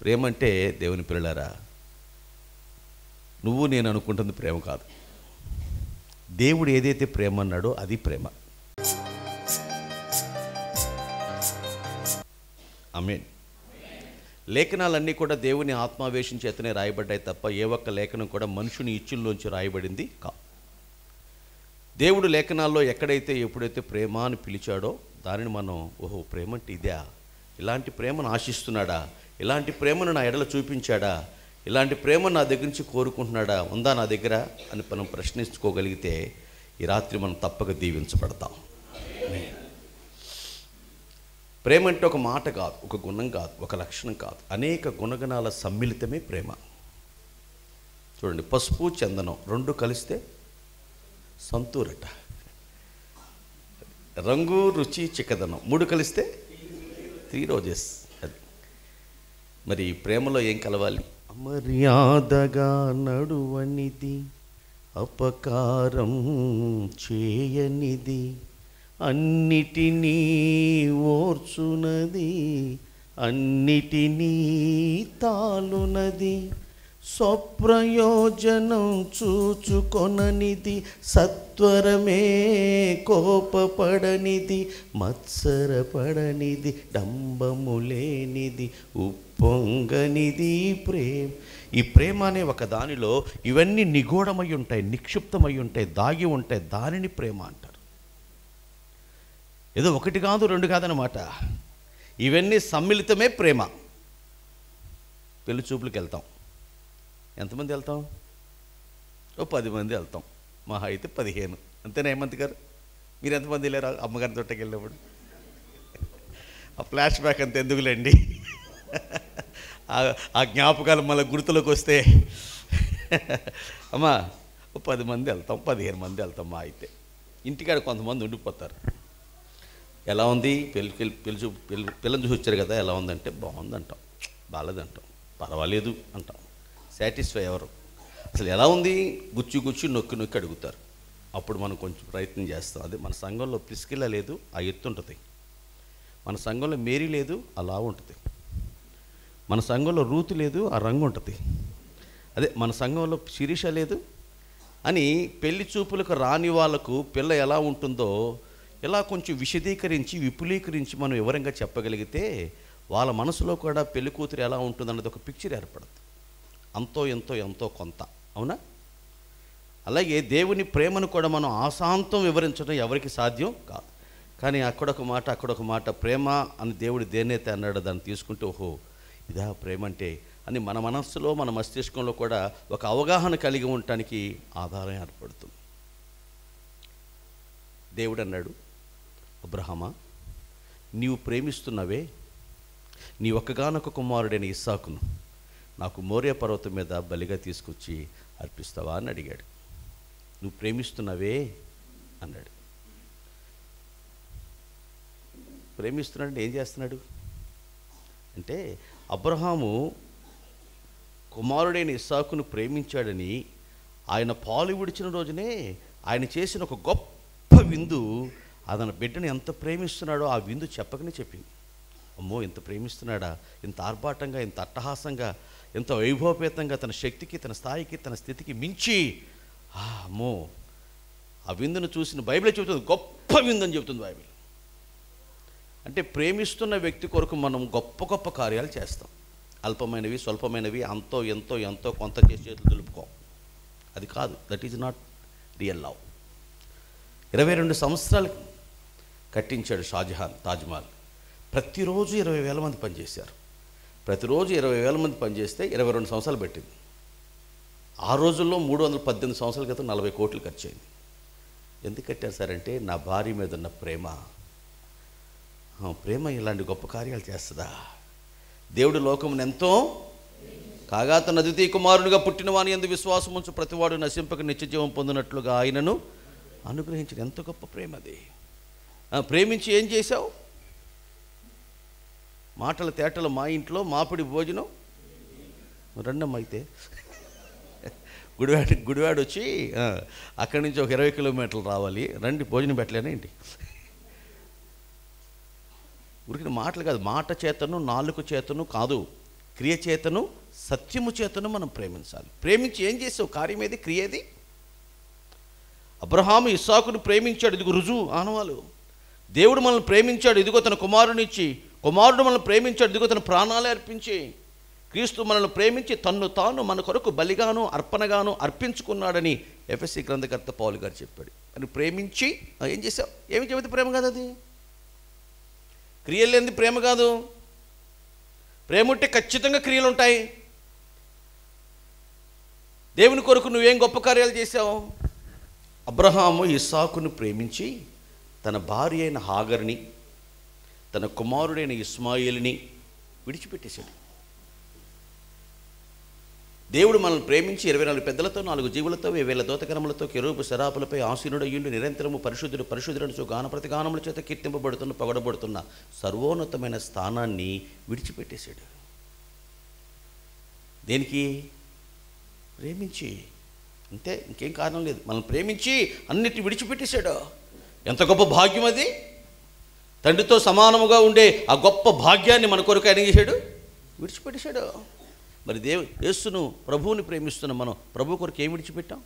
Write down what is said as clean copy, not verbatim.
ప్రేమ అంటే దేవుని పిల్లలారా, నువ్వు నేను అనుకుంటుంది ప్రేమ కాదు. దేవుడు ఏదైతే ప్రేమ అన్నాడో అది ప్రేమ. ఆమేన్. లేఖనాలన్నీ కూడా దేవుని ఆత్మావేశం చేతనే రాయబడ్డాయి తప్ప ఏ ఒక్క లేఖనం కూడా మనుషుని ఇచ్చుల్లోంచి రాయబడింది కాదు. దేవుడు లేఖనాల్లో ఎక్కడైతే ఎప్పుడైతే ప్రేమ అని పిలిచాడో దానిని మనం ఓహో ప్రేమ అంటే ఇదే, ఇలాంటి ప్రేమను ఆశిస్తున్నాడా, ఇలాంటి ప్రేమను నా ఎడల చూపించాడా, ఇలాంటి ప్రేమ నా దగ్గర నుంచి కోరుకుంటున్నాడా, ఉందా నా దగ్గర అని మనం ప్రశ్నించుకోగలిగితే ఈ రాత్రి మనం తప్పక దీవించబడతాం. ప్రేమ అంటే ఒక మాట కాదు, ఒక గుణం కాదు, ఒక లక్షణం కాదు, అనేక గుణగణాల సమ్మిళితమే ప్రేమ. చూడండి, పసుపు చందనం రెండు కలిస్తే సంతూరట, రంగు రుచి చిక్కదనం మూడు కలిస్తే 3 రోజెస్. అది మరి ప్రేమలో ఏం కలవాలి? మర్యాదగా నడువనిది, అపకారం చేయనిది, అన్నిటినీ ఓర్చునది, అన్నిటినీ తాలునది, స్వప్రయోజనం చూచుకొననిది, సత్వరమే కోపపడనిది, మత్సరపడనిది, డంబము లేనిది, ఉప్పొంగనిది ప్రేమ. ఈ ప్రేమ అనే ఒక దానిలో ఇవన్నీ నిగూఢమై ఉంటాయి, నిక్షిప్తమై ఉంటాయి, దాగి ఉంటాయి. దానిని ప్రేమ అంటారు. ఏదో ఒకటి కాదు రెండు కాదనమాట, ఇవన్నీ సమ్మిళితమే ప్రేమ. పెళ్లి చూపులకు వెళ్తాం, ఎంతమంది వెళ్తాం? ఓ 10 మంది వెళ్తాం, మహా అయితే 15. అంతేనా హేమంత్ గారు? మీరు ఎంతమంది వెళ్ళారు అమ్మగారి తోటకి వెళ్ళినప్పుడు? ఆ ఫ్లాష్ బ్యాక్ అంత ఎందుకులేండి, ఆ జ్ఞాపకాలు మళ్ళీ గుర్తులోకి వస్తే. అమ్మా ఓ 10 మంది వెళ్తాం, 15 మంది వెళ్తాం మా అయితే. ఇంటికాడ కొంతమంది ఉండిపోతారు. ఎలా ఉంది పిల్లని చూసి వచ్చారు కదా, ఎలా ఉందంటే బాగుంది అంటాం, బాగాలేదంటాం, పర్వాలేదు అంటాం. సాటిస్ఫై ఎవరు? అసలు ఎలా ఉంది గుచ్చి నొక్కి అడుగుతారు. అప్పుడు మనం కొంచెం ప్రయత్నం చేస్తాం. అదే మన సంఘంలో ప్రిస్కిల్లా లేదు, ఆ ఎత్తు ఉంటుంది. మన సంఘంలో మేరీ లేదు, అలా ఉంటుంది. మన సంఘంలో రూతు లేదు, ఆ రంగు ఉంటుంది. అదే మన సంఘంలో శిరీష లేదు అని పెళ్లి చూపులకు రాని వాళ్ళకు పిల్ల ఎలా ఉంటుందో ఇలా కొంచెం విశదీకరించి విపులీకరించి మనం వివరంగా చెప్పగలిగితే వాళ్ళ మనసులో కూడా పెళ్లి కూతురు ఎలా ఉంటుందన్నది ఒక పిక్చర్ ఏర్పడుతుంది. అంతో ఎంతో కొంత, అవునా? అలాగే దేవుని ప్రేమను కూడా మనం ఆశాంతం వివరించడం ఎవరికి సాధ్యం కాదు. కానీ అక్కడొక మాట ప్రేమ అని దేవుడు దేన్నైతే అన్నాడో దాన్ని తీసుకుంటే ఓహో ఇదా ప్రేమ అంటే అని మన మనస్సులో మన మస్తిష్కంలో కూడా ఒక అవగాహన కలిగి ఉండటానికి ఆధారం ఏర్పడుతుంది. దేవుడు అన్నాడు, అబ్రహామా నీవు ప్రేమిస్తున్నవే, నీ ఒక్కగానొక్క కుమారుడైన ఇస్సాకును నాకు మోరియా పర్వతం మీద బలిగా తీసుకొచ్చి అర్పిస్తావా అని అడిగాడు. నువ్వు ప్రేమిస్తున్నవే అన్నాడు. ప్రేమిస్తున్నాడు ఏం చేస్తున్నాడు అంటే, అబ్రహాము కుమారుడైన ఇస్సాకును ప్రేమించాడని ఆయన పాలు విడిచిన రోజునే ఆయన చేసిన ఒక గొప్ప విందు అతని బిడ్డను ఎంత ప్రేమిస్తున్నాడో ఆ విందు చెప్పకనే చెప్పింది. అమ్మో ఇంత ప్రేమిస్తున్నాడా, ఇంత ఆర్భాటంగా, ఇంత అట్టహాసంగా, ఎంత వైభవపేతంగా, తన శక్తికి, తన స్థాయికి, తన స్థితికి మించి అమ్మో ఆ విందును చూసిన బైబిల్ చెబుతుంది, గొప్ప విందు అని చెబుతుంది బైబిల్. అంటే ప్రేమిస్తున్న వ్యక్తి కొరకు మనం గొప్ప గొప్ప కార్యాలు చేస్తాం. అల్పమైనవి స్వల్పమైనవి అంతో ఎంతో కొంత చేసి చేతులు దులుపుకోం. అది కాదు, that is not real love. 22 సంవత్సరాలు కట్టించాడు షాజహాన్ తాజ్మహల్. ప్రతిరోజు 20,000 మంది పనిచేశారు. ప్రతిరోజు 20,000 మంది పనిచేస్తే 22 సంవత్సరాలు పెట్టింది. ఆ రోజుల్లో 318 సంవత్సరాల క్రితం 40 కోట్లు ఖర్చు అయింది. ఎందుకు కట్టారు సార్ అంటే, నా భార్య మీద ఉన్న ప్రేమ. ప్రేమ ఇలాంటి గొప్ప కార్యాలు చేస్తుందా? దేవుడు లోకమును ఎంతో కాగా తన అద్వితీయ కుమారునిగా పుట్టిన వాని యందు విశ్వాసం ఉంచు ప్రతివాడు నశింపక నిత్యజీవం పొందినట్లుగా ఆయనను అనుగ్రహించిన ఎంత గొప్ప ప్రేమ అది. ప్రేమించి ఏం చేశావు? మాటల తేటలు మా ఇంట్లో మాపిడి భోజనం రెండమ్మ అయితే గుడివాడ వచ్చి అక్కడి నుంచి ఒక 20 కిలోమీటర్లు రావాలి, రండి భోజనం పెట్టలేనా ఏంటి? ఉరికిన మాటలు కాదు, మాట చేతను నాలుక చేతను కాదు, క్రియ చేతను సత్యము చేతను మనం ప్రేమించాలి. ప్రేమించి ఏం చేసావు? కార్యం ఏది? క్రియ ఏది? అబ్రహాము ఇస్సాకును ప్రేమించాడు, ఇదిగో రుజువు, ఆనవాలు. దేవుడు మనల్ని ప్రేమించాడు, ఇదిగో తన కుమారునిచ్చి. కుమారుడు మనల్ని ప్రేమించాడు, ఇదిగో తన ప్రాణాలే అర్పించి. క్రీస్తు మనల్ని ప్రేమించి తన్ను తాను మన కొరకు బలిగాను అర్పణగాను అర్పించుకున్నాడని ఎఫెసీ గ్రంథకర్త పౌలు గారు చెప్పాడు. అని ప్రేమించి ఏం చేసావు? ఏమి చెబితే ప్రేమ కాదు అది. క్రియలు లేనిది ప్రేమ కాదు. ప్రేమ ఉంటే ఖచ్చితంగా క్రియలు ఉంటాయి. దేవుని కొరకు నువ్వేం గొప్ప కార్యాలు చేశావు? అబ్రహాము ఇస్సాకును ప్రేమించి తన భార్య అయిన హాగర్ని, తన కుమారుడైన ఇస్మాయిల్ని విడిచిపెట్టేశాడు. దేవుడు మనల్ని ప్రేమించి 24 పెద్దలతో 4 జీవులతో 1000 దూతగణములతో కెరూబు శరాపులపై ఆసీనుడయ్యుండి నిరంతరము పరిశుద్ధుడు పరిశుద్ధుడు గాన ప్రతిగానముల చేత కీర్తింపబడుతున్న పొగడబడుతున్న సర్వోన్నతమైన స్థానాన్ని విడిచిపెట్టేశాడు. దేనికి? ప్రేమించి. అంతే, ఇంకేం కారణం లేదు. మనల్ని ప్రేమించి అన్నిటిని విడిచిపెట్టేశాడు. ఎంత గొప్ప భాగ్యం అది! తండ్రితో సమానముగా ఉండే ఆ గొప్ప భాగ్యాన్ని మన కొరకు ఆయన చేశాడు, విడిచిపెట్టేశాడు. మరి యేసును ప్రభువుని ప్రేమిస్తున్న మనం ప్రభు కొరకు ఏం విడిచిపెట్టాం?